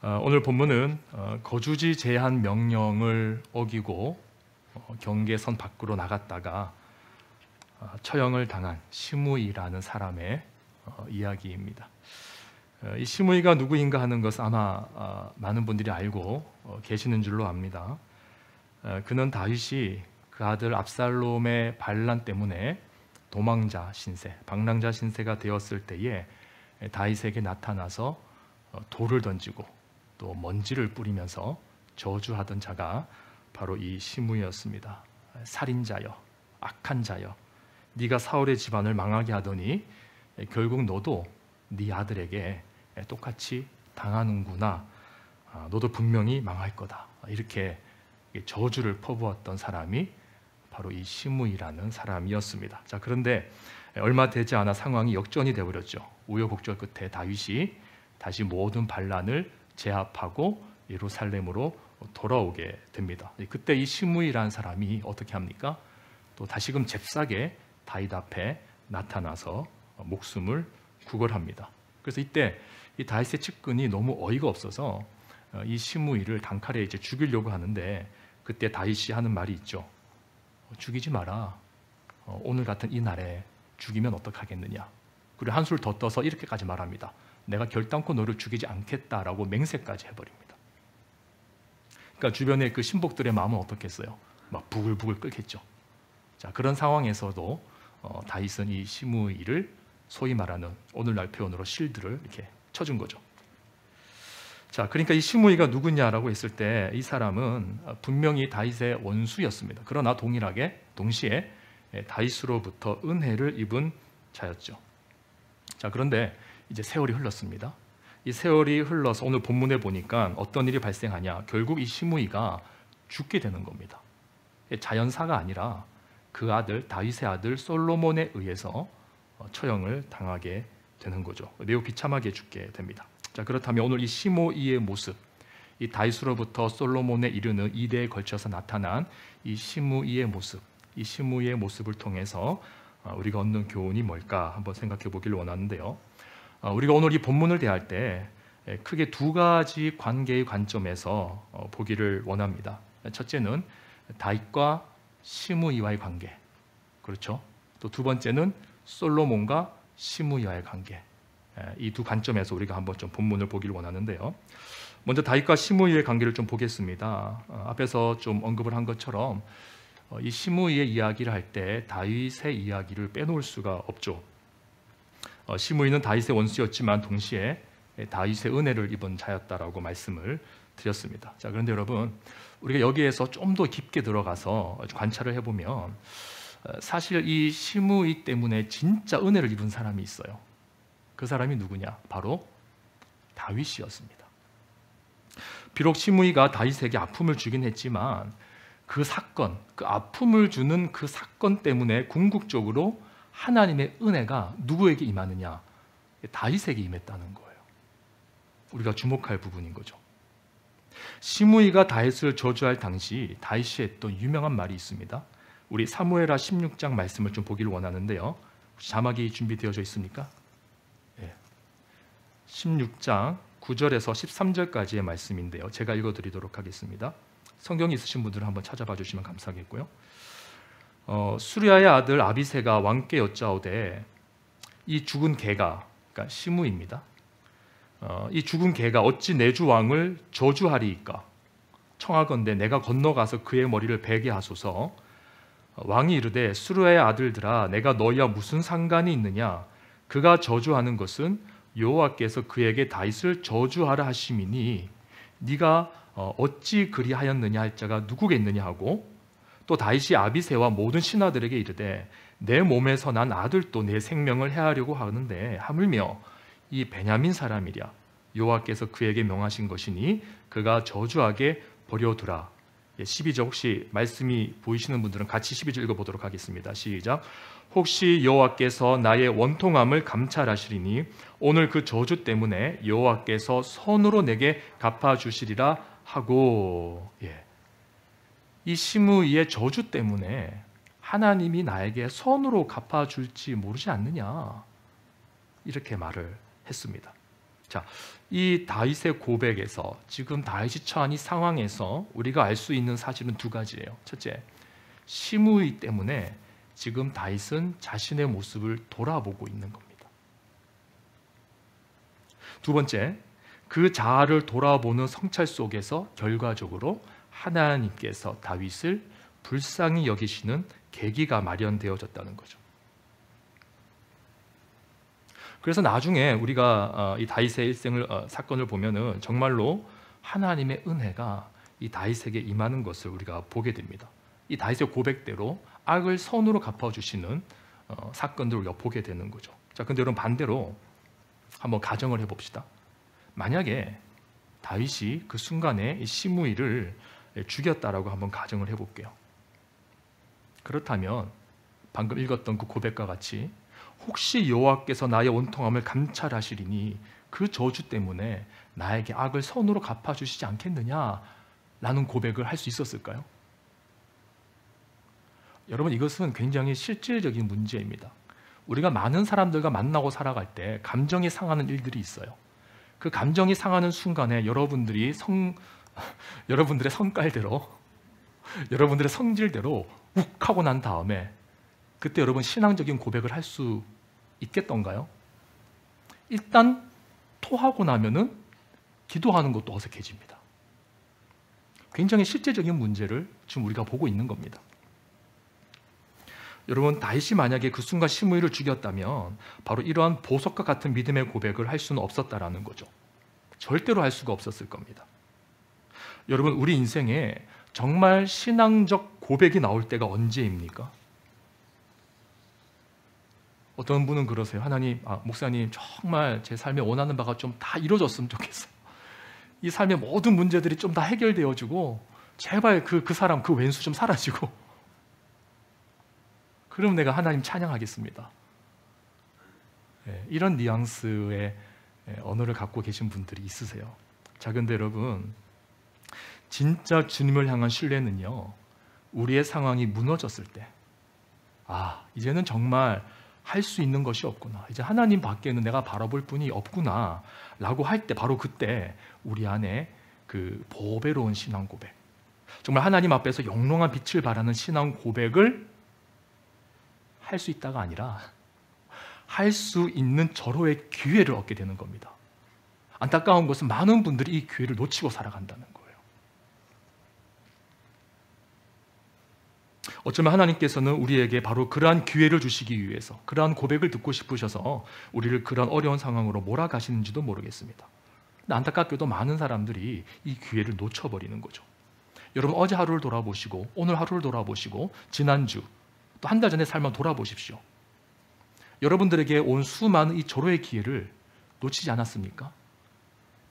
오늘 본문은 거주지 제한 명령을 어기고 경계선 밖으로 나갔다가 처형을 당한 시므이라는 사람의 이야기입니다. 이 시므이가 누구인가 하는 것은 아마 많은 분들이 알고 계시는 줄로 압니다. 그는 다윗이 그 아들 압살롬의 반란 때문에 도망자 신세, 방랑자 신세가 되었을 때에 다윗에게 나타나서 돌을 던지고 또 먼지를 뿌리면서 저주하던 자가 바로 이 시므이였습니다. 살인자여, 악한 자여, 네가 사울의 집안을 망하게 하더니 결국 너도 네 아들에게 똑같이 당하는구나. 너도 분명히 망할 거다. 이렇게 저주를 퍼부었던 사람이 바로 이 시므이라는 사람이었습니다. 자, 그런데 얼마 되지 않아 상황이 역전이 되어버렸죠. 우여곡절 끝에 다윗이 다시 모든 반란을 제압하고 예루살렘으로 돌아오게 됩니다. 그때 이 시므이라는 사람이 어떻게 합니까? 또 다시금 잽싸게 다윗 앞에 나타나서 목숨을 구걸합니다. 그래서 이때 이 다윗의 측근이 너무 어이가 없어서 이 시므이를 단칼에 이제 죽이려고 하는데, 그때 다윗이 하는 말이 있죠. 죽이지 마라. 오늘 같은 이 날에 죽이면 어떡하겠느냐. 그리고 한술 더 떠서 이렇게까지 말합니다. 내가 결단코 너를 죽이지 않겠다라고 맹세까지 해버립니다. 그러니까 주변의 그 신복들의 마음은 어떻겠어요? 막 부글부글 끓겠죠. 자, 그런 상황에서도 다윗은 이 시므이를 소위 말하는 오늘날 표현으로 실드를 이렇게 쳐준 거죠. 자, 그러니까 이 시므이가 누구냐라고 했을 때 이 사람은 분명히 다윗의 원수였습니다. 그러나 동시에 다윗으로부터 은혜를 입은 자였죠. 자, 그런데 이제 세월이 흘렀습니다. 이 세월이 흘러서 오늘 본문에 보니까 어떤 일이 발생하냐? 결국 이 시므이가 죽게 되는 겁니다. 자연사가 아니라 그 아들, 다윗의 아들 솔로몬에 의해서 처형을 당하게 되는 거죠. 매우 비참하게 죽게 됩니다. 자, 그렇다면 오늘 이 시므이의 모습, 이 다윗으로부터 솔로몬에 이르는 2대에 걸쳐서 나타난 이 시므이의 모습, 이 시므이의 모습을 통해서 우리가 얻는 교훈이 뭘까 한번 생각해 보길 원하는데요. 우리가 오늘 이 본문을 대할 때 크게 두 가지 관계의 관점에서 보기를 원합니다. 첫째는 다윗과 시므이와의 관계, 그렇죠? 또 두 번째는 솔로몬과 시므이와의 관계. 이 두 관점에서 우리가 한번 좀 본문을 보기를 원하는데요. 먼저 다윗과 시므이의 관계를 좀 보겠습니다. 앞에서 좀 언급을 한 것처럼 이 시므이의 이야기를 할 때 다윗의 이야기를 빼놓을 수가 없죠. 시므이는 다윗의 원수였지만 동시에 다윗의 은혜를 입은 자였다라고 말씀을 드렸습니다. 자, 그런데 여러분, 우리가 여기에서 좀 더 깊게 들어가서 관찰을 해보면 사실 이 시므이 때문에 진짜 은혜를 입은 사람이 있어요. 그 사람이 누구냐? 바로 다윗이었습니다. 비록 시므이가 다윗에게 아픔을 주긴 했지만 그 사건, 그 아픔을 주는 그 사건 때문에 궁극적으로 하나님의 은혜가 누구에게 임하느냐? 다윗에게 임했다는 거예요. 우리가 주목할 부분인 거죠. 시므이가 다윗을 저주할 당시 다윗이 했던 유명한 말이 있습니다. 우리 사무엘하 16장 말씀을 좀 보기를 원하는데요. 혹시 자막이 준비되어져 있습니까? 16장 9절에서 13절까지의 말씀인데요. 제가 읽어드리도록 하겠습니다. 성경이 있으신 분들은 한번 찾아봐 주시면 감사하겠고요. 수리아의 아들 아비새가 왕께 여짜오되 이 죽은 개가, 그러니까 시므이입니다. 이 죽은 개가 어찌 내 주 왕을 저주하리이까? 청하건대 내가 건너가서 그의 머리를 베게 하소서. 왕이 이르되 수리아의 아들들아, 내가 너희와 무슨 상관이 있느냐? 그가 저주하는 것은 여호와께서 그에게 다윗을 저주하라 하심이니 네가 어찌 그리하였느냐 할 자가 누구겠느냐 하고, 또 다윗이 아비새와 모든 신하들에게 이르되 내 몸에서 난 아들도 내 생명을 해하려고 하는데 하물며 이 베냐민 사람이랴. 여호와께서 그에게 명하신 것이니 그가 저주하게 버려두라. 12절 혹시 말씀이 보이시는 분들은 같이 12절 읽어보도록 하겠습니다. 시작. 혹시 여호와께서 나의 원통함을 감찰하시리니 오늘 그 저주 때문에 여호와께서 선으로 내게 갚아주시리라 하고. 이 시므이의 저주 때문에 하나님이 나에게 선으로 갚아줄지 모르지 않느냐, 이렇게 말을 했습니다. 자, 이 다윗의 고백에서 지금 다윗이 처한 이 상황에서 우리가 알 수 있는 사실은 두 가지예요. 첫째, 시므이 때문에 지금 다윗은 자신의 모습을 돌아보고 있는 겁니다. 두 번째, 그 자아를 돌아보는 성찰 속에서 결과적으로 하나님께서 다윗을 불쌍히 여기시는 계기가 마련되어졌다는 거죠. 그래서 나중에 우리가 이 다윗의 일생을 사건을 보면은 정말로 하나님의 은혜가 이 다윗에게 임하는 것을 우리가 보게 됩니다. 이 다윗의 고백대로 악을 선으로 갚아주시는 사건들을 우리가 보게 되는 거죠. 자, 근데 여러분 반대로 한번 가정을 해봅시다. 만약에 다윗이 그 순간에 이 시므이를 죽였다라고 한번 가정을 해볼게요. 그렇다면 방금 읽었던 그 고백과 같이 혹시 여호와께서 나의 온통함을 감찰하시리니 그 저주 때문에 나에게 악을 선으로 갚아주시지 않겠느냐라는 고백을 할 수 있었을까요? 여러분, 이것은 굉장히 실질적인 문제입니다. 우리가 많은 사람들과 만나고 살아갈 때 감정이 상하는 일들이 있어요. 그 감정이 상하는 순간에 여러분들의 성깔대로, 여러분들의 성질대로 욱 하고 난 다음에 그때 여러분 신앙적인 고백을 할 수 있겠던가요? 일단 토하고 나면은 기도하는 것도 어색해집니다. 굉장히 실제적인 문제를 지금 우리가 보고 있는 겁니다. 여러분, 다윗이 만약에 그 순간 시므이를 죽였다면 바로 이러한 보석과 같은 믿음의 고백을 할 수는 없었다라는 거죠. 절대로 할 수가 없었을 겁니다. 여러분, 우리 인생에 정말 신앙적 고백이 나올 때가 언제입니까? 어떤 분은 그러세요. 하나님, 목사님, 정말 제 삶에 원하는 바가 좀 다 이루어졌으면 좋겠어요. 이 삶의 모든 문제들이 좀 다 해결되어지고 제발 그 사람, 그 왼수 좀 사라지고 그럼 내가 하나님 찬양하겠습니다. 이런 뉘앙스의 언어를 갖고 계신 분들이 있으세요. 자, 근데 여러분, 진짜 주님을 향한 신뢰는요, 우리의 상황이 무너졌을 때, 이제는 정말 할 수 있는 것이 없구나, 이제 하나님 밖에는 내가 바라볼 분이 없구나 라고 할 때, 바로 그때 우리 안에 그 보배로운 신앙 고백, 정말 하나님 앞에서 영롱한 빛을 발하는 신앙 고백을 할 수 있다가 아니라 할 수 있는 절호의 기회를 얻게 되는 겁니다. 안타까운 것은 많은 분들이 이 기회를 놓치고 살아간다는 거예요. 어쩌면 하나님께서는 우리에게 바로 그러한 기회를 주시기 위해서, 그러한 고백을 듣고 싶으셔서 우리를 그러한 어려운 상황으로 몰아가시는지도 모르겠습니다. 근데 안타깝게도 많은 사람들이 이 기회를 놓쳐버리는 거죠. 여러분, 어제 하루를 돌아보시고 오늘 하루를 돌아보시고 지난주 또 한 달 전의 삶을 돌아보십시오. 여러분들에게 온 수많은 이 절호의 기회를 놓치지 않았습니까?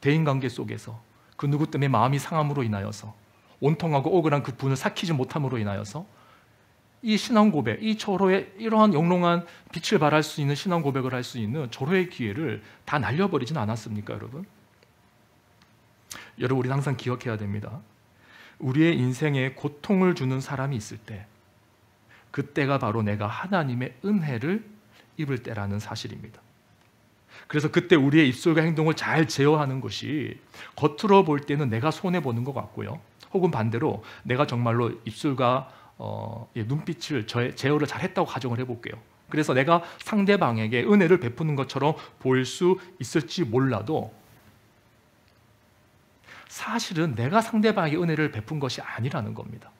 대인관계 속에서 그 누구 때문에 마음이 상함으로 인하여서 온통하고 억울한 그 분을 삭히지 못함으로 인하여서 이 신앙 고백, 이 절호의 이러한 영롱한 빛을 발할 수 있는 신앙 고백을 할 수 있는 절호의 기회를 다 날려버리지는 않았습니까, 여러분? 여러분, 우리는 항상 기억해야 됩니다. 우리의 인생에 고통을 주는 사람이 있을 때, 그때가 바로 내가 하나님의 은혜를 입을 때라는 사실입니다. 그래서 그때 우리의 입술과 행동을 잘 제어하는 것이 겉으로 볼 때는 내가 손해보는 것 같고요, 혹은 반대로 내가 정말로 입술과 눈빛을 제어를 잘했다고 가정을 해볼게요. 그래서 내가 상대방에게 은혜를 베푸는 것처럼 보일 수 있을지 몰라도 사실은 내가 상대방에게 은혜를 베푼 것이 아니라는 겁니다.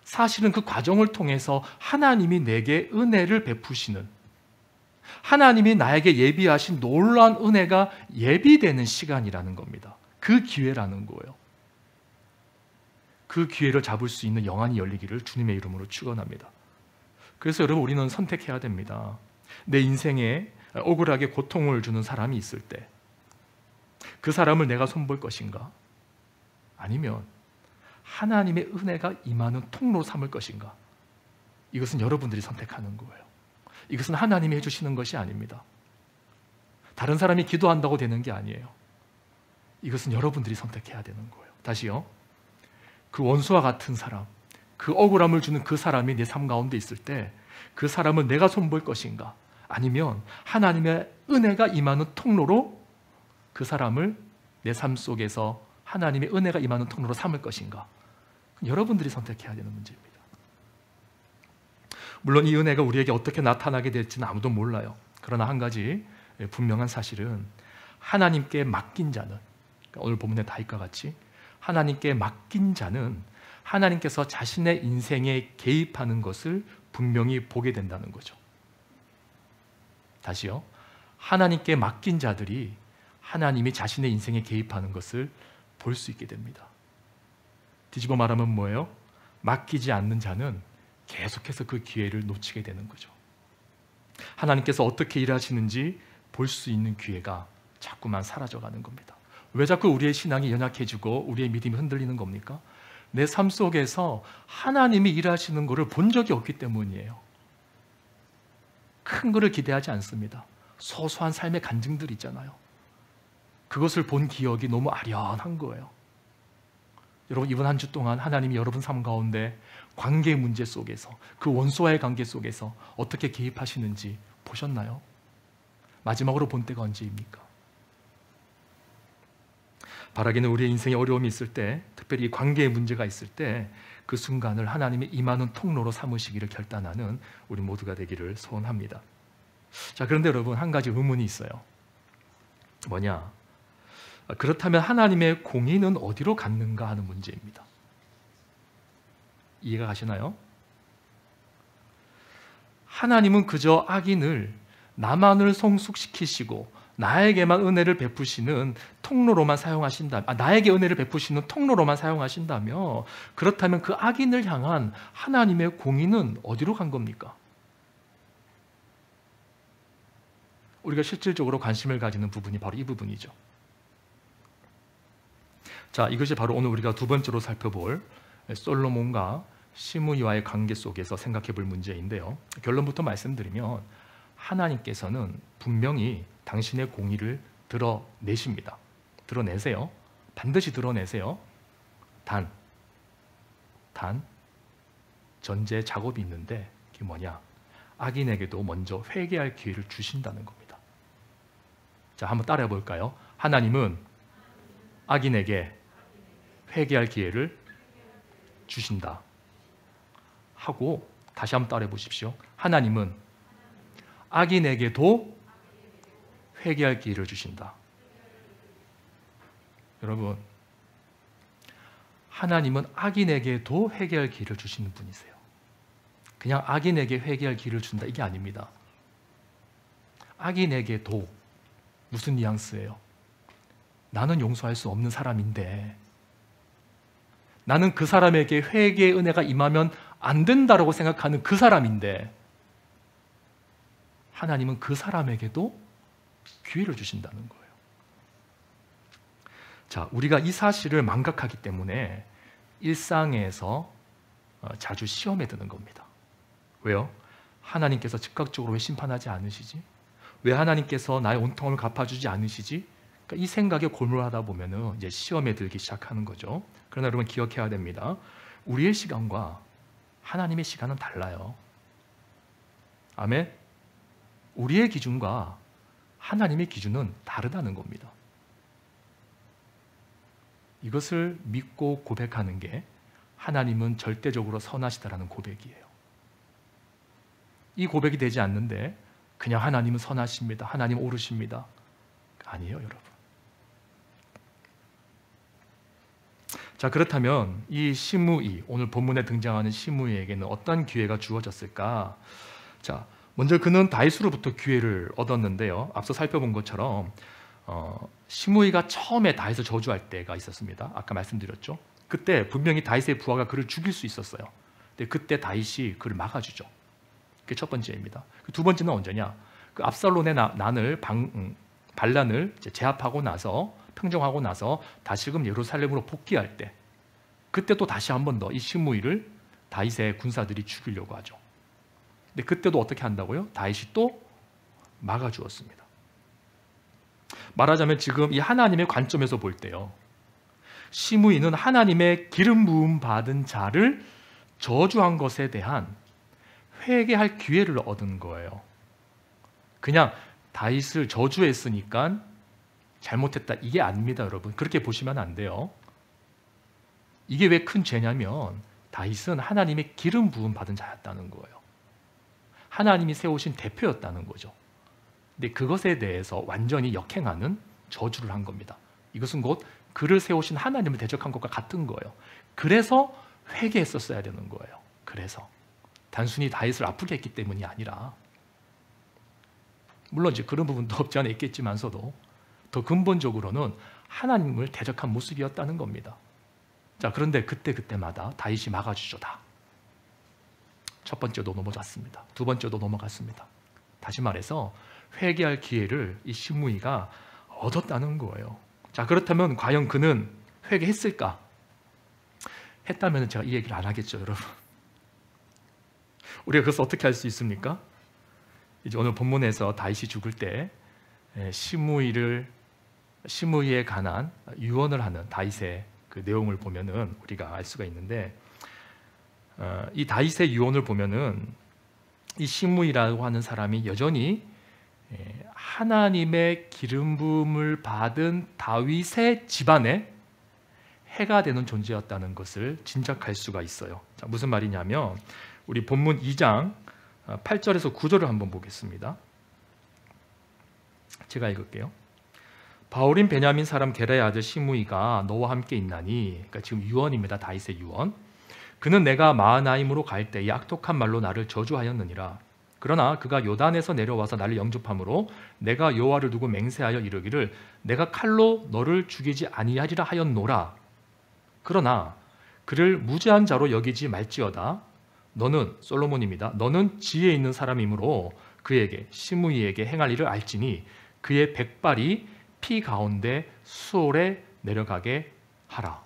사실은 그 과정을 통해서 하나님이 내게 은혜를 베푸시는, 하나님이 나에게 예비하신 놀라운 은혜가 예비되는 시간이라는 겁니다. 그 기회라는 거예요. 그 기회를 잡을 수 있는 영안이 열리기를 주님의 이름으로 축원합니다. 그래서 여러분, 우리는 선택해야 됩니다. 내 인생에 억울하게 고통을 주는 사람이 있을 때 그 사람을 내가 손볼 것인가? 아니면 하나님의 은혜가 임하는 통로로 삼을 것인가? 이것은 여러분들이 선택하는 거예요. 이것은 하나님이 해주시는 것이 아닙니다. 다른 사람이 기도한다고 되는 게 아니에요. 이것은 여러분들이 선택해야 되는 거예요. 다시요. 그 원수와 같은 사람, 그 억울함을 주는 그 사람이 내 삶 가운데 있을 때 그 사람을 내가 손볼 것인가? 아니면 하나님의 은혜가 임하는 통로로 그 사람을 내 삶 속에서 하나님의 은혜가 임하는 통로로 삼을 것인가? 여러분들이 선택해야 되는 문제입니다. 물론 이 은혜가 우리에게 어떻게 나타나게 될지는 아무도 몰라요. 그러나 한 가지 분명한 사실은 하나님께 맡긴 자는, 오늘 본문의 다윗과 같이 하나님께 맡긴 자는 하나님께서 자신의 인생에 개입하는 것을 분명히 보게 된다는 거죠. 다시요. 하나님께 맡긴 자들이 하나님이 자신의 인생에 개입하는 것을 볼 수 있게 됩니다. 뒤집어 말하면 뭐예요? 맡기지 않는 자는 계속해서 그 기회를 놓치게 되는 거죠. 하나님께서 어떻게 일하시는지 볼 수 있는 기회가 자꾸만 사라져가는 겁니다. 왜 자꾸 우리의 신앙이 연약해지고 우리의 믿음이 흔들리는 겁니까? 내 삶 속에서 하나님이 일하시는 것을 본 적이 없기 때문이에요. 큰 것을 기대하지 않습니다. 소소한 삶의 간증들 있잖아요. 그것을 본 기억이 너무 아련한 거예요. 여러분, 이번 한 주 동안 하나님이 여러분 삶 가운데 관계 문제 속에서, 그 원수와의 관계 속에서 어떻게 개입하시는지 보셨나요? 마지막으로 본 때가 언제입니까? 바라기는 우리의 인생에 어려움이 있을 때, 특별히 관계의 문제가 있을 때 그 순간을 하나님의 임하는 통로로 삼으시기를 결단하는 우리 모두가 되기를 소원합니다. 자, 그런데 여러분, 한 가지 의문이 있어요. 뭐냐? 그렇다면 하나님의 공의는 어디로 갔는가 하는 문제입니다. 이해가 가시나요? 하나님은 그저 악인을 나만을 성숙시키시고 나에게만 은혜를 베푸시는 통로로만 사용하신다. 나에게 은혜를 베푸시는 통로로만 사용하신다며, 그렇다면 그 악인을 향한 하나님의 공의는 어디로 간 겁니까? 우리가 실질적으로 관심을 가지는 부분이 바로 이 부분이죠. 자, 이것이 바로 오늘 우리가 두 번째로 살펴볼 솔로몬과 시므이와의 관계 속에서 생각해 볼 문제인데요. 결론부터 말씀드리면 하나님께서는 분명히 당신의 공의를 드러내십니다. 드러내세요. 반드시 드러내세요. 단 전제 작업이 있는데, 그게 뭐냐? 악인에게도 먼저 회개할 기회를 주신다는 겁니다. 자, 한번 따라해 볼까요? 하나님은 악인에게 회개할 기회를 주신다 하고, 다시 한번 따라해 보십시오. 하나님은 악인에게도 회개할 기회를 주신다. 여러분, 하나님은 악인에게도 회개할 기회를 주시는 분이세요. 그냥 악인에게 회개할 기회를 준다, 이게 아닙니다. 악인에게도, 무슨 뉘앙스예요? 나는 용서할 수 없는 사람인데, 나는 그 사람에게 회개의 은혜가 임하면 안 된다라고 생각하는 그 사람인데, 하나님은 그 사람에게도 기회를 주신다는 거예요. 자, 우리가 이 사실을 망각하기 때문에 일상에서 자주 시험에 드는 겁니다. 왜요? 하나님께서 즉각적으로 왜 심판하지 않으시지? 왜 하나님께서 나의 온통을 갚아주지 않으시지? 그러니까 이 생각에 골몰하다 보면은 이제 시험에 들기 시작하는 거죠. 그러나 여러분 기억해야 됩니다. 우리의 시간과 하나님의 시간은 달라요. 아멘? 우리의 기준과 하나님의 기준은 다르다는 겁니다. 이것을 믿고 고백하는 게 하나님은 절대적으로 선하시다라는 고백이에요. 이 고백이 되지 않는데 그냥 하나님은 선하십니다, 하나님 옳으십니다, 아니에요, 여러분. 자, 그렇다면 이 시므이, 오늘 본문에 등장하는 시므이에게는 어떤 기회가 주어졌을까? 자, 먼저 그는 다윗으로부터 기회를 얻었는데요. 앞서 살펴본 것처럼 시므이가 처음에 다윗을 저주할 때가 있었습니다. 아까 말씀드렸죠. 그때 분명히 다윗의 부하가 그를 죽일 수 있었어요. 근데 그때 다윗이 그를 막아주죠. 그게 첫 번째입니다. 두 번째는 언제냐? 그 압살롬의 반란을 제압하고 나서, 평정하고 나서 다시금 예루살렘으로 복귀할 때, 그때 또 다시 한 번 더 이 시므이를 다윗의 군사들이 죽이려고 하죠. 근데 그때도 어떻게 한다고요? 다윗이 또 막아주었습니다. 말하자면 지금 이 하나님의 관점에서 볼 때요, 시므이는 하나님의 기름 부음 받은 자를 저주한 것에 대한 회개할 기회를 얻은 거예요. 그냥 다윗을 저주했으니까 잘못했다, 이게 아닙니다, 여러분. 그렇게 보시면 안 돼요. 이게 왜 큰 죄냐면 다윗은 하나님의 기름 부음 받은 자였다는 거예요. 하나님이 세우신 대표였다는 거죠. 근데 그것에 대해서 완전히 역행하는 저주를 한 겁니다. 이것은 곧 그를 세우신 하나님을 대적한 것과 같은 거예요. 그래서 회개했었어야 되는 거예요. 그래서 단순히 다윗을 아프게 했기 때문이 아니라, 물론 이제 그런 부분도 없지 않아 있겠지만서도 더 근본적으로는 하나님을 대적한 모습이었다는 겁니다. 자, 그런데 그때마다 다윗이 막아주죠. 다. 첫 번째도 넘어갔습니다. 두 번째도 넘어갔습니다. 다시 말해서 회개할 기회를 이 시므이가 얻었다는 거예요. 자, 그렇다면 과연 그는 회개했을까? 했다면 제가 이 얘기를 안 하겠죠, 여러분. 우리가 그것을 어떻게 할 수 있습니까? 이제 오늘 본문에서 다윗이 죽을 때 시므이에 관한 유언을 하는 다윗의 그 내용을 보면은 우리가 알 수가 있는데, 이 다윗의 유언을 보면은 이 시므이라고 하는 사람이 여전히 하나님의 기름 부음을 받은 다윗의 집안에 해가 되는 존재였다는 것을 짐작할 수가 있어요. 자, 무슨 말이냐면 우리 본문 2장 8절에서 9절을 한번 보겠습니다. 제가 읽을게요. 바울인 베냐민 사람 게라의 아들 시므이가 너와 함께 있나니, 그러니까 지금 유언입니다. 다윗의 유언. 그는 내가 마하나임으로 갈 때 이 악독한 말로 나를 저주하였느니라. 그러나 그가 요단에서 내려와서 나를 영접함으로 내가 여호와를 두고 맹세하여 이르기를 내가 칼로 너를 죽이지 아니하리라 하였노라. 그러나 그를 무죄한 자로 여기지 말지어다. 너는, 솔로몬입니다, 너는 지혜 있는 사람이므로 그에게, 시므이에게 행할 일을 알지니 그의 백발이 피 가운데 수월에 내려가게 하라.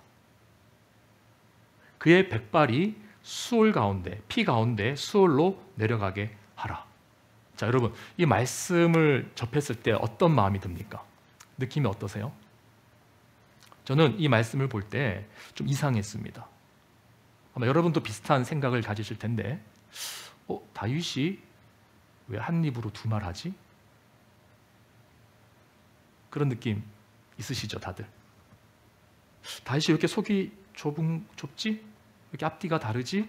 그의 백발이 수월 가운데, 피 가운데 수월로 내려가게 하라. 자, 여러분, 이 말씀을 접했을 때 어떤 마음이 듭니까? 느낌이 어떠세요? 저는 이 말씀을 볼 때 좀 이상했습니다. 아마 여러분도 비슷한 생각을 가지실 텐데, 다윗이 왜 한 입으로 두 말 하지? 그런 느낌 있으시죠, 다들? 다윗이 왜 이렇게 속이 좁지? 왜 이렇게 앞뒤가 다르지?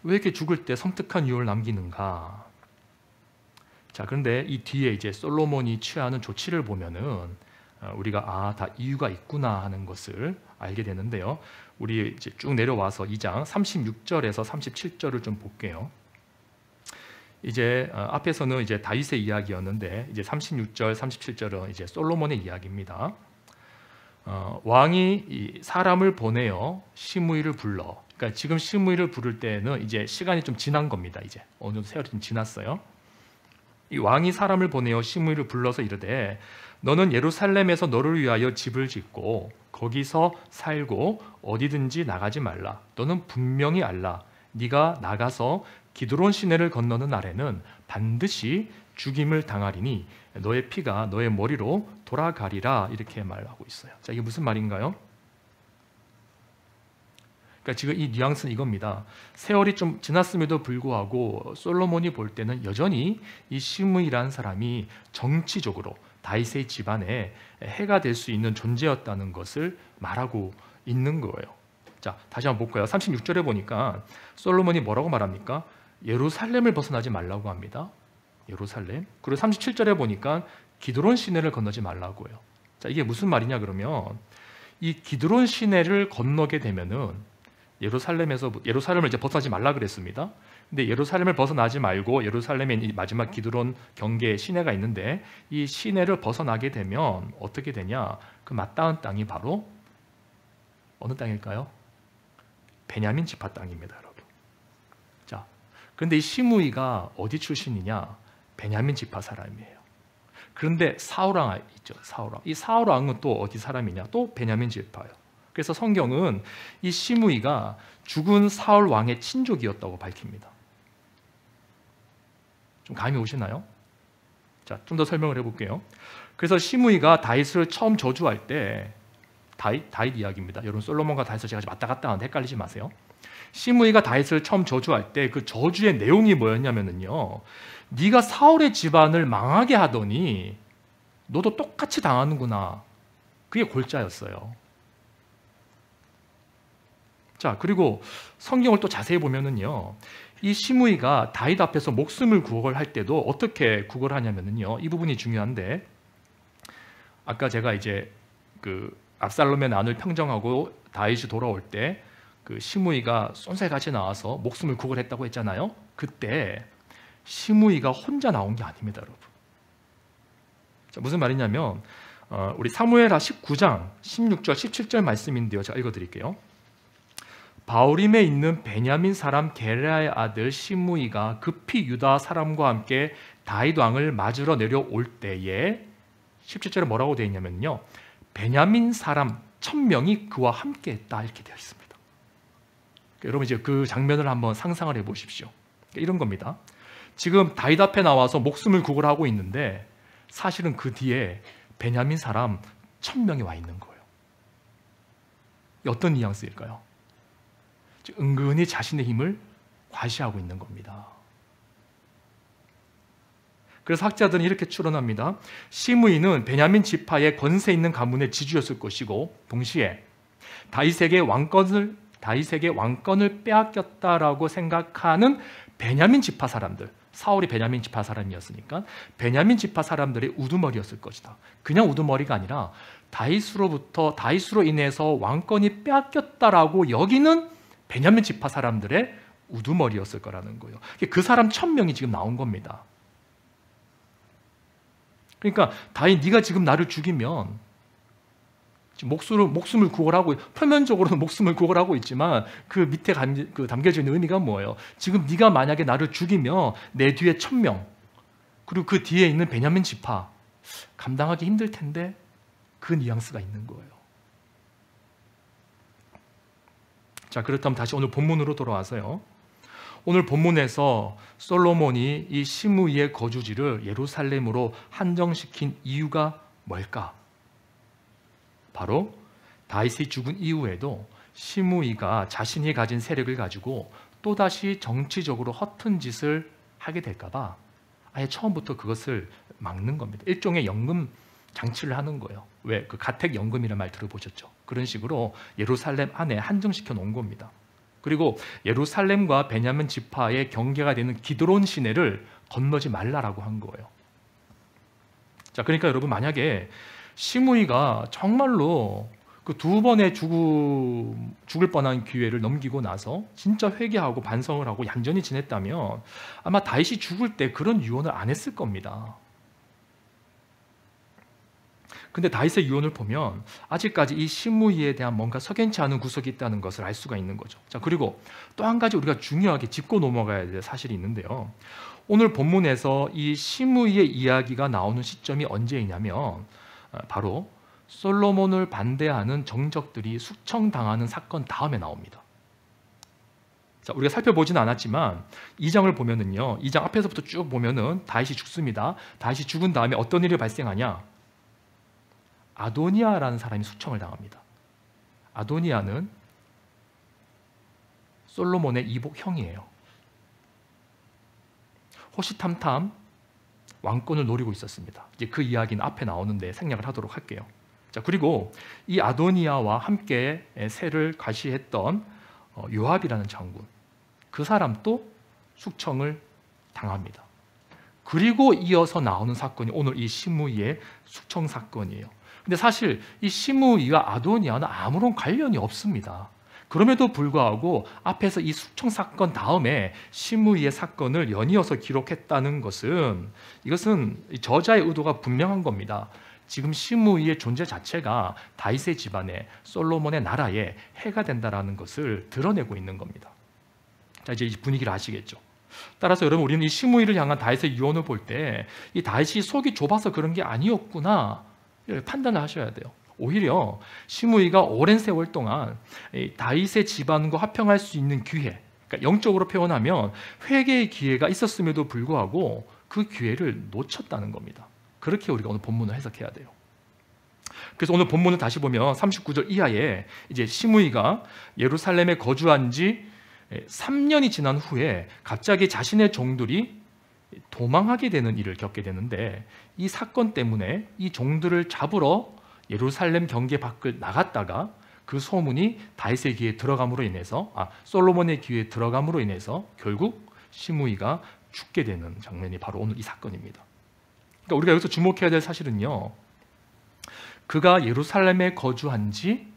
왜 이렇게 죽을 때 섬뜩한 유언을 남기는가? 자, 그런데 이 뒤에 이제 솔로몬이 취하는 조치를 보면은 우리가 다 이유가 있구나 하는 것을 알게 되는데요. 우리 이제 쭉 내려와서 2장 36절에서 37절을 좀 볼게요. 이제 앞에서는 이제 다윗의 이야기였는데 이제 36절, 37절은 이제 솔로몬의 이야기입니다. 왕이 이 사람을 보내어 시므이를 불러. 그러니까 지금 시므이를 부를 때는 이제 시간이 좀 지난 겁니다. 이제 어느 정도 세월이 좀 지났어요. 이 왕이 사람을 보내어 시므이를 불러서 이르되 너는 예루살렘에서 너를 위하여 집을 짓고 거기서 살고 어디든지 나가지 말라. 너는 분명히 알라. 네가 나가서 기드론 시내를 건너는 날에는 반드시 죽임을 당하리니 너의 피가 너의 머리로 돌아가리라. 이렇게 말하고 있어요. 자, 이게 무슨 말인가요? 그러니까 지금 이 뉘앙스는 이겁니다. 세월이 좀 지났음에도 불구하고 솔로몬이 볼 때는 여전히 이 시므이라는 사람이 정치적으로 다윗의 집안에 해가 될 수 있는 존재였다는 것을 말하고 있는 거예요. 자, 다시 한번 볼까요? 36절에 보니까 솔로몬이 뭐라고 말합니까? 예루살렘을 벗어나지 말라고 합니다. 예루살렘. 그리고 37절에 보니까 기드론 시내를 건너지 말라고요. 자, 이게 무슨 말이냐 그러면 이 기드론 시내를 건너게 되면은 예루살렘을 이제 벗어나지 말라 그랬습니다. 근데 예루살렘을 벗어나지 말고 예루살렘에 마지막 기드론 경계 시내가 있는데 이 시내를 벗어나게 되면 어떻게 되냐? 그 맞닿은 땅이 바로 어느 땅일까요? 베냐민 지파 땅입니다, 여러분. 자, 그런데 이 시므이가 어디 출신이냐? 베냐민 지파 사람이에요. 그런데 사울왕 있죠, 사울왕. 이 사울왕은 또 어디 사람이냐? 또 베냐민 지파예요. 그래서 성경은 이 시므이가 죽은 사울 왕의 친족이었다고 밝힙니다. 좀 감이 오시나요? 자, 좀 더 설명을 해볼게요. 그래서 시므이가 다윗을 처음 저주할 때 다윗 이야기입니다. 여러분 솔로몬과 다윗을 제가 왔다 갔다 하는데 헷갈리지 마세요. 시므이가 다윗을 처음 저주할 때 그 저주의 내용이 뭐였냐면요, 네가 사울의 집안을 망하게 하더니 너도 똑같이 당하는구나. 그게 골자였어요. 자, 그리고 성경을 또 자세히 보면은요, 이 시므이가 다윗 앞에서 목숨을 구걸할 때도 어떻게 구걸하냐면요, 이 부분이 중요한데, 아까 제가 이제 그 압살롬의 난을 평정하고 다윗이 돌아올 때 그 시므이가 쏜살같이 나와서 목숨을 구걸했다고 했잖아요. 그때 시므이가 혼자 나온 게 아닙니다, 여러분. 자, 무슨 말이냐면 우리 사무엘하 19장 16절 17절 말씀인데요, 제가 읽어드릴게요. 바울임에 있는 베냐민 사람 게라의 아들 시므이가 급히 유다 사람과 함께 다윗 왕을 맞으러 내려올 때에 17절에 뭐라고 되어 있냐면요, 베냐민 사람 1000명이 그와 함께 했다, 이렇게 되어 있습니다. 여러분 이제 그 장면을 한번 상상을 해보십시오. 이런 겁니다. 지금 다윗 앞에 나와서 목숨을 구걸하고 있는데 사실은 그 뒤에 베냐민 사람 1000명이 와 있는 거예요. 어떤 뉘앙스일까요? 은근히 자신의 힘을 과시하고 있는 겁니다. 그래서 학자들은 이렇게 추론합니다. 시므이는 베냐민 지파의 권세 있는 가문의 지주였을 것이고, 동시에 다윗에게 왕권을 빼앗겼다라고 생각하는 베냐민 지파 사람들, 사울이 베냐민 지파 사람이었으니까 베냐민 지파 사람들의 우두머리였을 것이다. 그냥 우두머리가 아니라 다윗으로 인해서 왕권이 빼앗겼다라고 여기는 베냐민 지파 사람들의 우두머리였을 거라는 거예요. 그 사람 1000명이 지금 나온 겁니다. 그러니까 다윗, 네가 지금 나를 죽이면 목숨을 구걸하고, 표면적으로는 목숨을 구걸하고 있지만 그 밑에 담겨져 있는 의미가 뭐예요? 지금 네가 만약에 나를 죽이면 내 뒤에 1000명, 그리고 그 뒤에 있는 베냐민 지파 감당하기 힘들 텐데, 그 뉘앙스가 있는 거예요. 자, 그렇다면 다시 오늘 본문으로 돌아와서요, 오늘 본문에서 솔로몬이 이 시므이의 거주지를 예루살렘으로 한정시킨 이유가 뭘까? 바로 다윗이 죽은 이후에도 시므이가 자신이 가진 세력을 가지고 또다시 정치적으로 허튼 짓을 하게 될까 봐 아예 처음부터 그것을 막는 겁니다. 일종의 연금 장치를 하는 거예요. 왜? 그 가택연금이라는 말 들어보셨죠? 그런 식으로 예루살렘 안에 한정시켜 놓은 겁니다. 그리고 예루살렘과 베냐민 지파의 경계가 되는 기드론 시내를 건너지 말라라고 한 거예요. 자, 그러니까 여러분, 만약에 시므이가 정말로 그 2번의 죽을 뻔한 기회를 넘기고 나서 진짜 회개하고 반성을 하고 얌전히 지냈다면 아마 다윗이 죽을 때 그런 유언을 안 했을 겁니다. 근데 다윗의 유언을 보면 아직까지 이 시므이에 대한 뭔가 석연치 않은 구석이 있다는 것을 알 수가 있는 거죠. 자, 그리고 또 한 가지 우리가 중요하게 짚고 넘어가야 될 사실이 있는데요, 오늘 본문에서 이 시므이의 이야기가 나오는 시점이 언제이냐면 바로 솔로몬을 반대하는 정적들이 숙청당하는 사건 다음에 나옵니다. 자, 우리가 살펴보지는 않았지만 2장을 보면은요, 2장 앞에서부터 쭉 보면은 다윗이 죽습니다. 다윗이 죽은 다음에 어떤 일이 발생하냐? 아도니아라는 사람이 숙청을 당합니다. 아도니아는 솔로몬의 이복 형이에요. 호시탐탐 왕권을 노리고 있었습니다. 이제 그 이야기는 앞에 나오는데 생략을 하도록 할게요. 자, 그리고 이 아도니아와 함께 세를 과시했던 요압이라는 장군, 그 사람도 숙청을 당합니다. 그리고 이어서 나오는 사건이 오늘 이 시므이의 숙청 사건이에요. 근데 사실 이 시므이와 아도니아는 아무런 관련이 없습니다. 그럼에도 불구하고 앞에서 이 숙청 사건 다음에 시므이의 사건을 연이어서 기록했다는 것은, 이것은 저자의 의도가 분명한 겁니다. 지금 시므이의 존재 자체가 다윗의 집안에, 솔로몬의 나라에 해가 된다라는 것을 드러내고 있는 겁니다. 자, 이제 이 분위기를 아시겠죠? 따라서 여러분, 우리는 이 시므이를 향한 다윗의 유언을 볼 때 이 다윗이 속이 좁아서 그런 게 아니었구나 판단을 하셔야 돼요. 오히려 시므이가 오랜 세월 동안 다윗의 집안과 화평할 수 있는 기회, 그러니까 영적으로 표현하면 회개의 기회가 있었음에도 불구하고 그 기회를 놓쳤다는 겁니다. 그렇게 우리가 오늘 본문을 해석해야 돼요. 그래서 오늘 본문을 다시 보면 39절 이하에 이제 시므이가 예루살렘에 거주한 지 3년이 지난 후에 갑자기 자신의 종들이 도망하게 되는 일을 겪게 되는데, 이 사건 때문에 이 종들을 잡으러 예루살렘 경계 밖을 나갔다가 그 소문이 다윗의 귀에 들어감으로 인해서, 솔로몬의 귀에 들어감으로 인해서 결국 시므이가 죽게 되는 장면이 바로 오늘 이 사건입니다. 그러니까 우리가 여기서 주목해야 될 사실은요, 그가 예루살렘에 거주한 지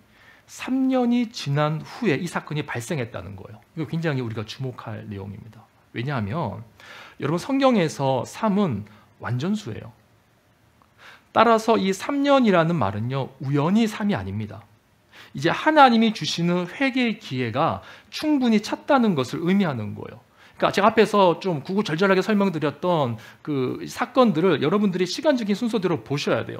3년이 지난 후에 이 사건이 발생했다는 거예요. 이거 굉장히 우리가 주목할 내용입니다. 왜냐하면 여러분, 성경에서 3은 완전수예요. 따라서 이 3년이라는 말은요, 우연히 3이 아닙니다. 이제 하나님이 주시는 회개의 기회가 충분히 찼다는 것을 의미하는 거예요. 그러니까 제가 앞에서 좀 구구절절하게 설명드렸던 그 사건들을 여러분들이 시간적인 순서대로 보셔야 돼요.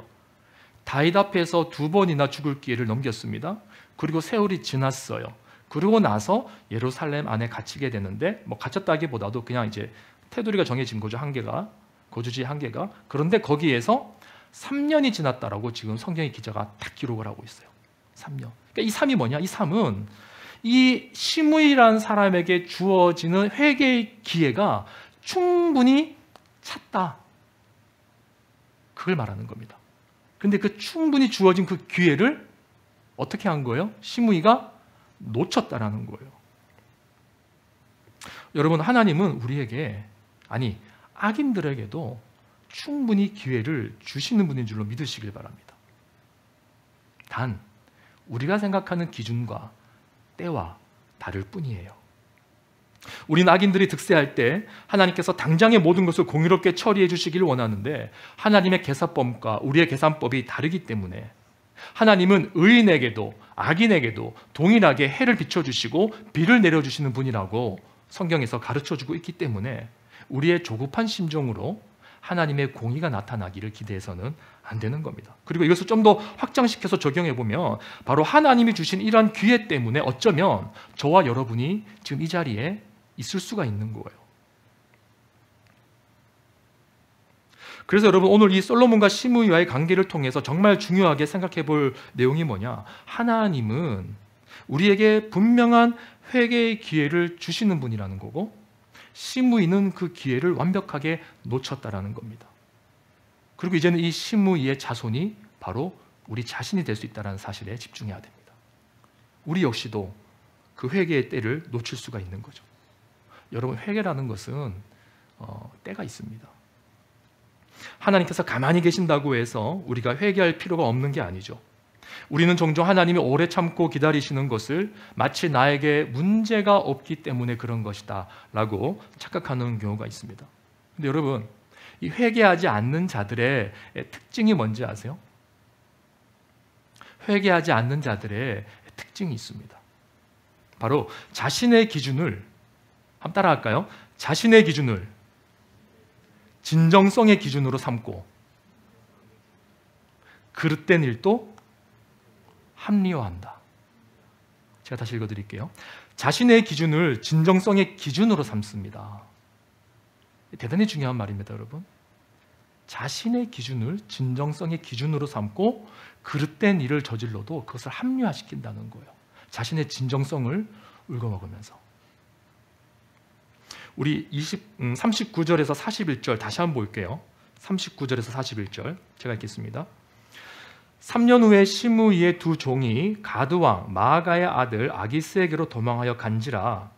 다윗 앞에서 2번이나 죽을 기회를 넘겼습니다. 그리고 세월이 지났어요. 그러고 나서 예루살렘 안에 갇히게 되는데, 뭐 갇혔다기보다도 그냥 이제 테두리가 정해진 거죠. 한계가, 거주지 한계가. 그런데 거기에서 3년이 지났다라고 지금 성경의 기자가 딱 기록을 하고 있어요. 3년. 그러니까 이 3이 뭐냐? 이 3은 이 시므이라는 사람에게 주어지는 회개의 기회가 충분히 찼다, 그걸 말하는 겁니다. 근데 그 충분히 주어진 그 기회를 어떻게 한 거예요? 시므이가 놓쳤다라는 거예요. 여러분, 하나님은 우리에게, 아니 악인들에게도 충분히 기회를 주시는 분인 줄로 믿으시길 바랍니다. 단 우리가 생각하는 기준과 때와 다를 뿐이에요. 우린 악인들이 득세할 때 하나님께서 당장의 모든 것을 공의롭게 처리해 주시기를 원하는데, 하나님의 계산법과 우리의 계산법이 다르기 때문에 하나님은 의인에게도 악인에게도 동일하게 해를 비춰주시고 비를 내려주시는 분이라고 성경에서 가르쳐주고 있기 때문에 우리의 조급한 심정으로 하나님의 공의가 나타나기를 기대해서는 안 되는 겁니다. 그리고 이것을 좀 더 확장시켜서 적용해 보면, 바로 하나님이 주신 이러한 기회 때문에 어쩌면 저와 여러분이 지금 이 자리에 있을 수가 있는 거예요. 그래서 여러분, 오늘 이 솔로몬과 시므이와의 관계를 통해서 정말 중요하게 생각해 볼 내용이 뭐냐? 하나님은 우리에게 분명한 회개의 기회를 주시는 분이라는 거고, 시므이는 그 기회를 완벽하게 놓쳤다라는 겁니다. 그리고 이제는 이 시므이의 자손이 바로 우리 자신이 될 수 있다는 사실에 집중해야 됩니다. 우리 역시도 그 회개의 때를 놓칠 수가 있는 거죠. 여러분, 회개라는 것은 때가 있습니다. 하나님께서 가만히 계신다고 해서 우리가 회개할 필요가 없는 게 아니죠. 우리는 종종 하나님이 오래 참고 기다리시는 것을 마치 나에게 문제가 없기 때문에 그런 것이다 라고 착각하는 경우가 있습니다. 근데 여러분, 이 회개하지 않는 자들의 특징이 뭔지 아세요? 회개하지 않는 자들의 특징이 있습니다. 바로 자신의 기준을, 한번 따라할까요? 자신의 기준을 진정성의 기준으로 삼고 그릇된 일도 합리화한다. 제가 다시 읽어드릴게요. 자신의 기준을 진정성의 기준으로 삼습니다. 대단히 중요한 말입니다, 여러분. 자신의 기준을 진정성의 기준으로 삼고 그릇된 일을 저질러도 그것을 합리화시킨다는 거예요. 자신의 진정성을 울거먹으면서. 우리 39절에서 41절 다시 한번 볼게요. 39절에서 41절 제가 읽겠습니다. 3년 후에 시므이의 2 종이 가드왕 마아가의 아들 아기스에게로 도망하여 간지라.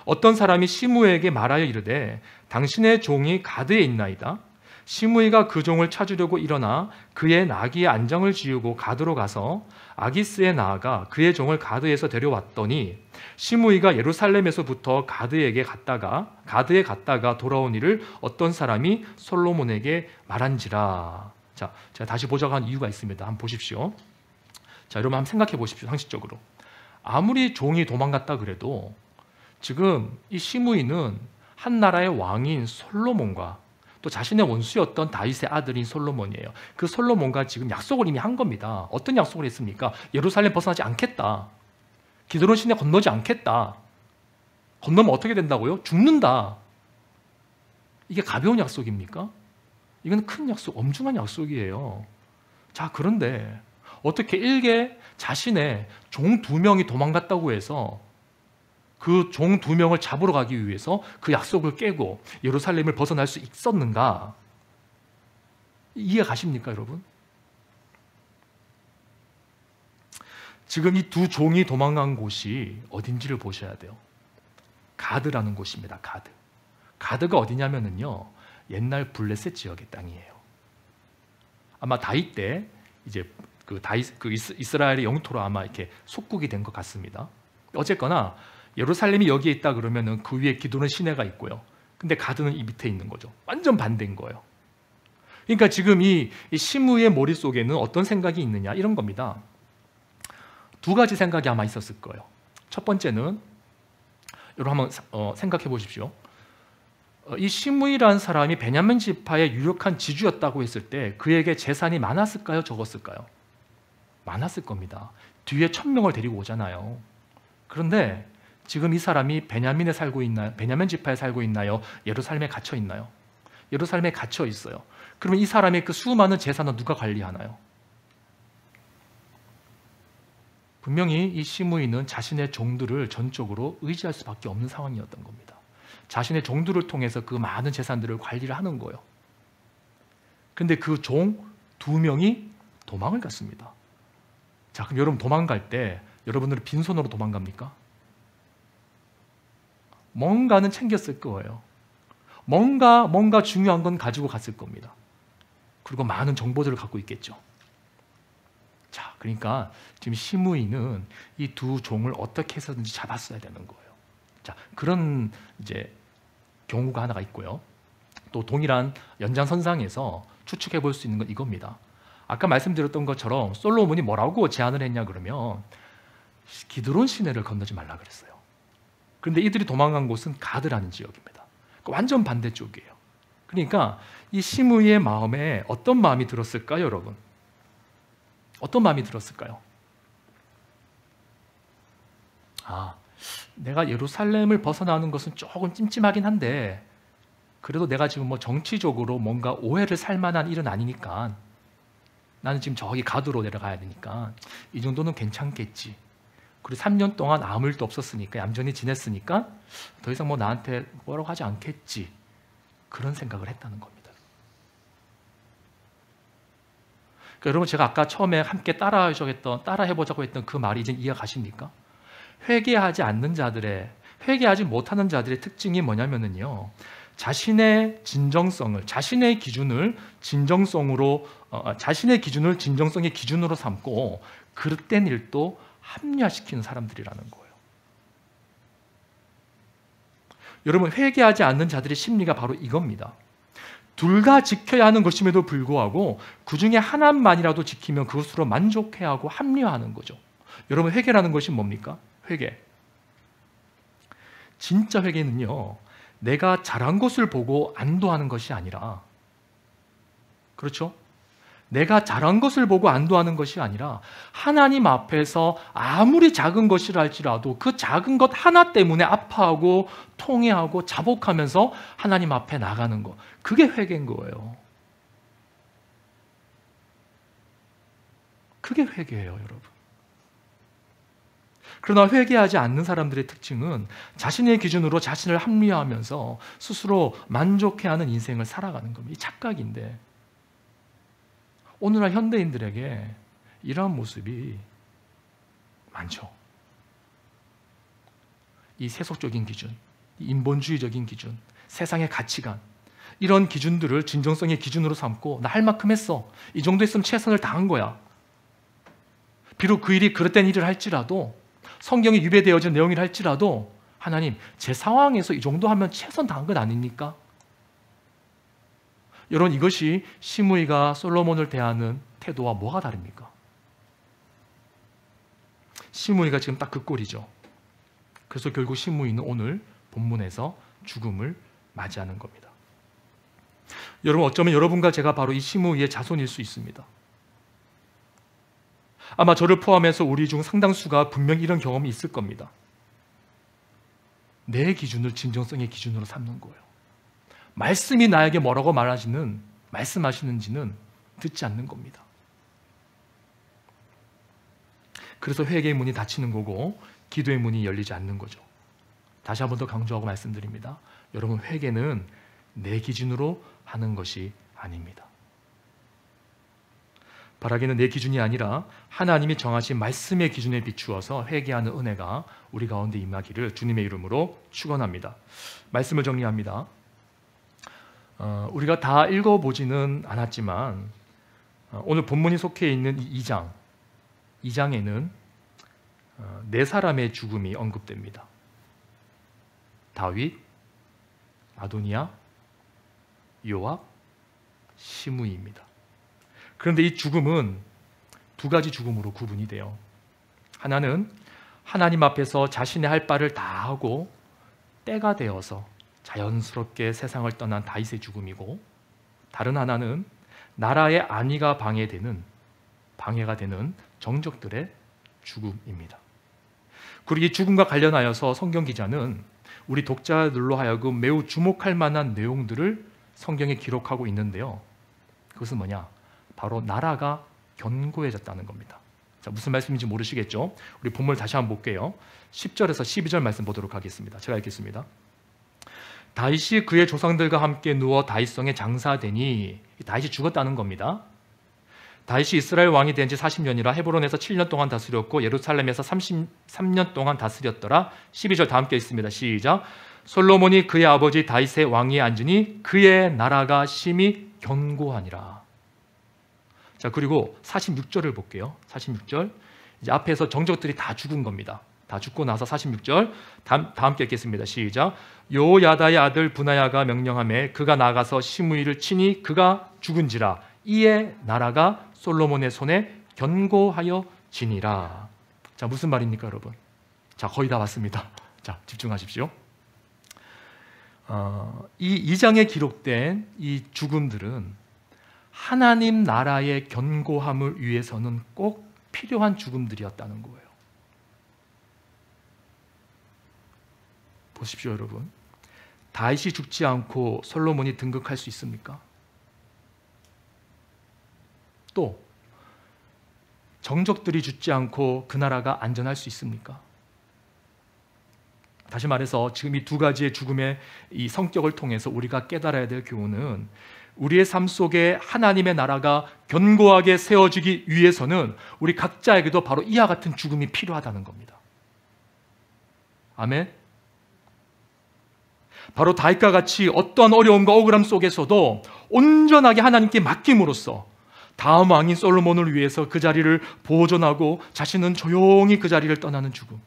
어떤 사람이 시므이에게 말하여 이르되 당신의 종이 가드에 있나이다. 시므이가 그 종을 찾으려고 일어나 그의 나귀의 안장을 지우고 가드로 가서 아기스에 나아가 그의 종을 가드에서 데려왔더니 시므이가 예루살렘에서부터 가드에 갔다가 돌아온 일을 어떤 사람이 솔로몬에게 말한지라. 자, 제가 다시 보자고 한 이유가 있습니다. 한번 보십시오. 자, 여러분 한번 생각해 보십시오. 상식적으로. 아무리 종이 도망갔다 그래도 지금 이 시므이는 한 나라의 왕인 솔로몬과 또 자신의 원수였던 다윗의 아들인 솔로몬이에요. 그 솔로몬과 지금 약속을 이미 한 겁니다. 어떤 약속을 했습니까? 예루살렘 벗어나지 않겠다. 기드론 시내 건너지 않겠다. 건너면 어떻게 된다고요? 죽는다. 이게 가벼운 약속입니까? 이건 큰 약속, 엄중한 약속이에요. 자, 그런데 어떻게 일개 자신의 종 2명이 도망갔다고 해서 그 종 2명을 잡으러 가기 위해서 그 약속을 깨고 예루살렘을 벗어날 수 있었는가? 이해 가십니까, 여러분? 지금 이 2 종이 도망간 곳이 어딘지를 보셔야 돼요. 가드라는 곳입니다. 가드. 가드가 어디냐면은요, 옛날 블레셋 지역의 땅이에요. 아마 다윗 때 이제 이스라엘의 영토로 아마 이렇게 속국이 된 것 같습니다. 어쨌거나 예루살렘이 여기에 있다 그러면은 그 위에 기도는 시내가 있고요. 근데 가드는 이 밑에 있는 거죠. 완전 반대인 거예요. 그러니까 지금 이 시므이의 머릿속에는 어떤 생각이 있느냐, 이런 겁니다. 2가지 생각이 아마 있었을 거예요. 첫 번째는 여러분 한번 생각해 보십시오. 이 시므이라는 사람이 베냐민 지파의 유력한 지주였다고 했을 때 그에게 재산이 많았을까요? 적었을까요? 많았을 겁니다. 뒤에 1000명을 데리고 오잖아요. 그런데 지금 이 사람이 베냐민에 살고 있나요? 베냐민 지파에 살고 있나요? 예루살렘에 갇혀 있나요? 예루살렘에 갇혀 있어요. 그러면 이 사람의 그 수많은 재산은 누가 관리하나요? 분명히 이 시므이는 자신의 종들을 전적으로 의지할 수밖에 없는 상황이었던 겁니다. 자신의 종들을 통해서 그 많은 재산들을 관리를 하는 거예요. 그런데 그 종 2명이 도망을 갔습니다. 자, 그럼 여러분 도망갈 때 여러분들은 빈손으로 도망갑니까? 뭔가는 챙겼을 거예요. 뭔가 중요한 건 가지고 갔을 겁니다. 그리고 많은 정보들을 갖고 있겠죠. 자, 그러니까 지금 시므이는 이 2 종을 어떻게 해서든지 잡았어야 되는 거예요. 자, 그런 이제 경우가 하나가 있고요. 또 동일한 연장선상에서 추측해 볼 수 있는 건 이겁니다. 아까 말씀드렸던 것처럼 솔로몬이 뭐라고 제안을 했냐 그러면 기드론 시내를 건너지 말라 그랬어요. 그런데 이들이 도망간 곳은 가드라는 지역입니다. 완전 반대쪽이에요. 그러니까 이 시므이의 마음에 어떤 마음이 들었을까요, 여러분? 어떤 마음이 들었을까요? 내가 예루살렘을 벗어나는 것은 조금 찜찜하긴 한데 그래도 내가 지금 뭐 정치적으로 뭔가 오해를 살 만한 일은 아니니까 나는 지금 저기 가드로 내려가야 되니까 이 정도는 괜찮겠지. 그리고 3년 동안 아무 일도 없었으니까 얌전히 지냈으니까 더 이상 뭐 나한테 뭐라고 하지 않겠지. 그런 생각을 했다는 겁니다. 그러니까 여러분 제가 아까 처음에 함께 따라해보자고 했던 그 말이 이제 이해 가십니까? 회개하지 못하는 자들의 특징이 뭐냐면은요, 자신의 진정성을, 자신의 기준을 진정성의 기준으로 삼고 그릇된 일도 합리화시키는 사람들이라는 거예요. 여러분, 회개하지 않는 자들의 심리가 바로 이겁니다. 둘 다 지켜야 하는 것임에도 불구하고 그 중에 하나만이라도 지키면 그것으로 만족해하고 합리화하는 거죠. 여러분, 회개라는 것이 뭡니까? 회개. 진짜 회개는요, 내가 잘한 것을 보고 안도하는 것이 아니라, 그렇죠? 내가 잘한 것을 보고 안도하는 것이 아니라 하나님 앞에서 아무리 작은 것이라 할지라도 그 작은 것 하나 때문에 아파하고 통회하고 자복하면서 하나님 앞에 나가는 것, 그게 회개인 거예요. 그게 회개예요, 여러분. 그러나 회개하지 않는 사람들의 특징은 자신의 기준으로 자신을 합리화하면서 스스로 만족해하는 인생을 살아가는 겁니다. 이 착각인데 오늘날 현대인들에게 이러한 모습이 많죠. 이 세속적인 기준, 이 인본주의적인 기준, 세상의 가치관, 이런 기준들을 진정성의 기준으로 삼고 나 할 만큼 했어. 이 정도 했으면 최선을 다한 거야. 비록 그 일이 그릇된 일을 할지라도, 성경에 유배되어진 내용이라 할지라도 하나님, 제 상황에서 이 정도 하면 최선 다한 것 아닙니까? 여러분, 이것이 시므이가 솔로몬을 대하는 태도와 뭐가 다릅니까? 시므이가 지금 딱 그 꼴이죠. 그래서 결국 시므이는 오늘 본문에서 죽음을 맞이하는 겁니다. 여러분, 어쩌면 여러분과 제가 바로 이 시므이의 자손일 수 있습니다. 아마 저를 포함해서 우리 중 상당수가 분명히 이런 경험이 있을 겁니다. 내 기준을 진정성의 기준으로 삼는 거예요. 말씀이 나에게 뭐라고 말씀하시는지는 듣지 않는 겁니다. 그래서 회개의 문이 닫히는 거고 기도의 문이 열리지 않는 거죠. 다시 한 번 더 강조하고 말씀드립니다. 여러분, 회개는 내 기준으로 하는 것이 아닙니다. 바라기는 내 기준이 아니라 하나님이 정하신 말씀의 기준에 비추어서 회개하는 은혜가 우리 가운데 임하기를 주님의 이름으로 축원합니다. 말씀을 정리합니다. 우리가 다 읽어보지는 않았지만 오늘 본문이 속해 있는 이 2장에는 네 사람의 죽음이 언급됩니다. 다윗, 아도니아, 요압, 시므이입니다. 그런데 이 죽음은 두 가지 죽음으로 구분이 돼요. 하나는 하나님 앞에서 자신의 할 바를 다 하고 때가 되어서 자연스럽게 세상을 떠난 다윗의 죽음이고, 다른 하나는 나라의 안위가 방해가 되는 정적들의 죽음입니다. 그리고 이 죽음과 관련하여서 성경 기자는 우리 독자들로 하여금 매우 주목할 만한 내용들을 성경에 기록하고 있는데요. 그것은 뭐냐? 바로 나라가 견고해졌다는 겁니다. 자, 무슨 말씀인지 모르시겠죠? 우리 본문을 다시 한번 볼게요. 10절에서 12절 말씀 보도록 하겠습니다. 제가 읽겠습니다. 다윗이 그의 조상들과 함께 누워 다윗성에 장사되니, 다윗이 죽었다는 겁니다. 다윗이 이스라엘 왕이 된 지 40년이라 헤브론에서 7년 동안 다스렸고 예루살렘에서 33년 동안 다스렸더라. 12절 다 함께 있습니다. 시작. 솔로몬이 그의 아버지 다윗의 왕위에 앉으니 그의 나라가 심히 견고하니라. 자, 그리고 46절을 볼게요. 46절. 이제 앞에서 정적들이 다 죽은 겁니다. 다 죽고 나서 46절 다 함께 읽겠습니다. 시작. 요야다의 아들 브나야가 명령하매 그가 나가서 시므이를 치니 그가 죽은지라. 이에 나라가 솔로몬의 손에 견고하여 지니라. 자, 무슨 말입니까, 여러분? 자, 거의 다 왔습니다. 자, 집중하십시오. 이 2장에 기록된 이 죽음들은 하나님 나라의 견고함을 위해서는 꼭 필요한 죽음들이었다는 거예요. 보십시오, 여러분. 다윗이 죽지 않고 솔로몬이 등극할 수 있습니까? 또 정적들이 죽지 않고 그 나라가 안전할 수 있습니까? 다시 말해서 지금 이 두 가지의 죽음의 이 성격을 통해서 우리가 깨달아야 될 교훈은, 우리의 삶 속에 하나님의 나라가 견고하게 세워지기 위해서는 우리 각자에게도 바로 이와 같은 죽음이 필요하다는 겁니다. 아멘. 바로 다윗과 같이 어떠한 어려움과 억울함 속에서도 온전하게 하나님께 맡김으로써 다음 왕인 솔로몬을 위해서 그 자리를 보존하고 자신은 조용히 그 자리를 떠나는 죽음.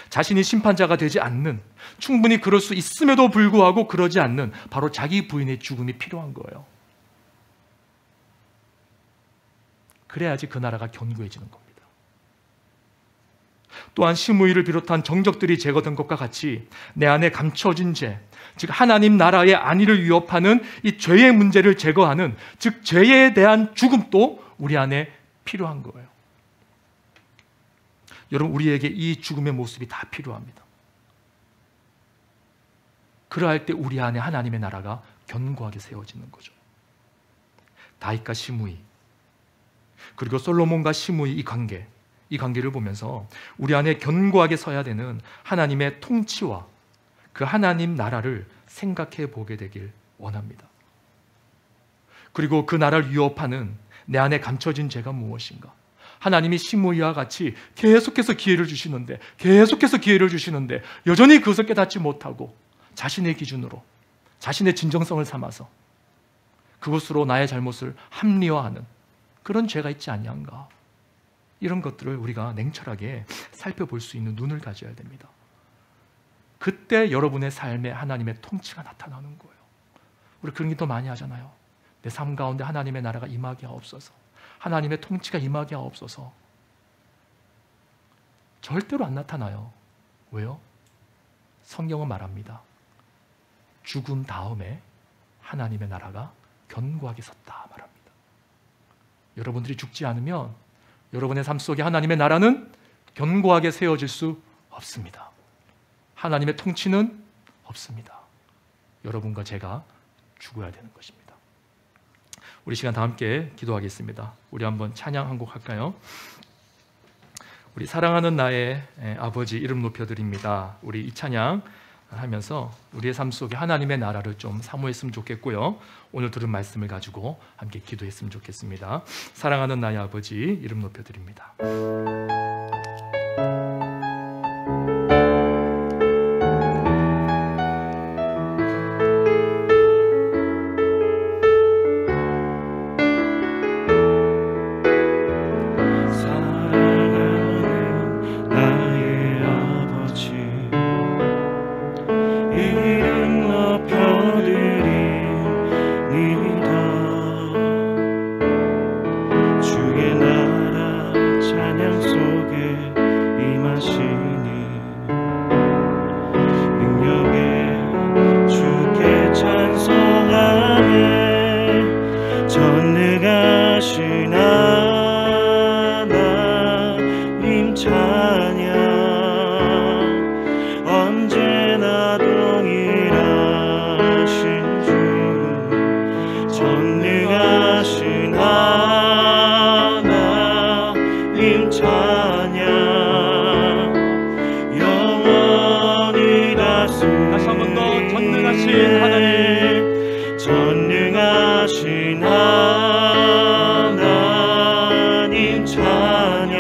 자신이 심판자가 되지 않는, 충분히 그럴 수 있음에도 불구하고 그러지 않는 바로 자기 부인의 죽음이 필요한 거예요. 그래야지 그 나라가 견고해지는 겁니다. 또한 시므이를 비롯한 정적들이 제거된 것과 같이 내 안에 감춰진 죄, 즉 하나님 나라의 안위를 위협하는 이 죄의 문제를 제거하는, 즉 죄에 대한 죽음도 우리 안에 필요한 거예요. 여러분, 우리에게 이 죽음의 모습이 다 필요합니다. 그러할 때 우리 안에 하나님의 나라가 견고하게 세워지는 거죠. 다윗과 시므이, 그리고 솔로몬과 시므이 이 관계를 보면서 우리 안에 견고하게 서야 되는 하나님의 통치와 그 하나님 나라를 생각해 보게 되길 원합니다. 그리고 그 나라를 위협하는 내 안에 감춰진 죄가 무엇인가? 하나님이 시므이와 같이 계속해서 기회를 주시는데 여전히 그것을 깨닫지 못하고 자신의 기준으로, 자신의 진정성을 삼아서 그것으로 나의 잘못을 합리화하는 그런 죄가 있지 않냐인가? 이런 것들을 우리가 냉철하게 살펴볼 수 있는 눈을 가져야 됩니다. 그때 여러분의 삶에 하나님의 통치가 나타나는 거예요. 우리 그런 기도 많이 하잖아요. 내 삶 가운데 하나님의 나라가 임하게 하옵소서, 하나님의 통치가 임하게 하옵소서. 절대로 안 나타나요. 왜요? 성경은 말합니다. 죽음 다음에 하나님의 나라가 견고하게 섰다 말합니다. 여러분들이 죽지 않으면 여러분의 삶 속에 하나님의 나라는 견고하게 세워질 수 없습니다. 하나님의 통치는 없습니다. 여러분과 제가 죽어야 되는 것입니다. 우리 시간 다 함께 기도하겠습니다. 우리 한번 찬양 한 곡 할까요? 우리 사랑하는 나의 아버지 이름 높여드립니다. 우리 이 찬양 하면서 우리의 삶 속에 하나님의 나라를 좀 사모했으면 좋겠고요. 오늘 들은 말씀을 가지고 함께 기도했으면 좋겠습니다. 사랑하는 나의 아버지 이름 높여드립니다. 전능하신 하나님 찬양 언제나 동일하신 주 전능하신 하나님 찬양 영원히 다스리네. 다시 한 번 더 전능하신 하나님 전능하신 하나님 찬양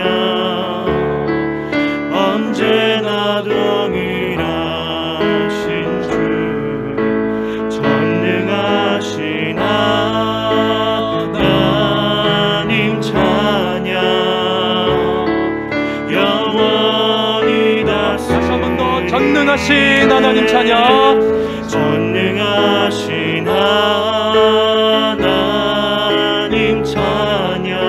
언제나 동일하신 주 전능하신 하나님 찬양 영원히 다스리네. 다시 한 번 더 전능하신 하나님 찬양 전능하신 하나님 찬양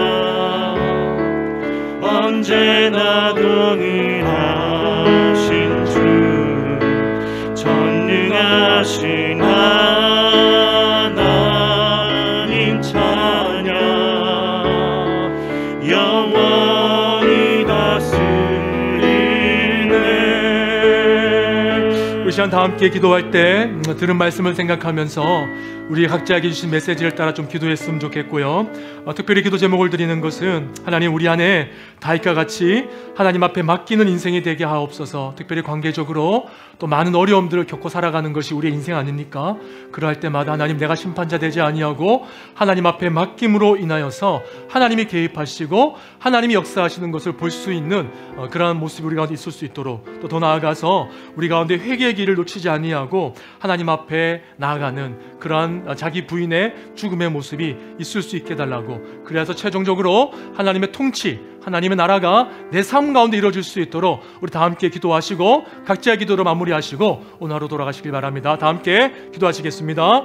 언제나 동일하신 주 전능하신 하나님 찬양 영원히 다스리네. 우리 시간 다 함께 기도할 때 들은 말씀을 생각하면서 우리 각자에게 주신 메시지를 따라 좀 기도했으면 좋겠고요. 특별히 기도 제목을 드리는 것은 하나님 우리 안에 다윗과 같이 하나님 앞에 맡기는 인생이 되게 하옵소서. 특별히 관계적으로 또 많은 어려움들을 겪고 살아가는 것이 우리의 인생 아닙니까? 그러할 때마다 하나님 내가 심판자 되지 아니하고 하나님 앞에 맡김으로 인하여서 하나님이 개입하시고 하나님이 역사하시는 것을 볼 수 있는 그러한 모습이 우리 가운데 있을 수 있도록 또 더 나아가서 우리 가운데 회개의 길을 놓치지 아니하고 하나님 앞에 나아가는 그러한 자기 부인의 죽음의 모습이 있을 수 있게 해달라고, 그래서 최종적으로 하나님의 통치, 하나님의 나라가 내 삶 가운데 이루어질 수 있도록 우리 다 함께 기도하시고 각자의 기도로 마무리하시고 오늘 하루 돌아가시길 바랍니다. 다 함께 기도하시겠습니다.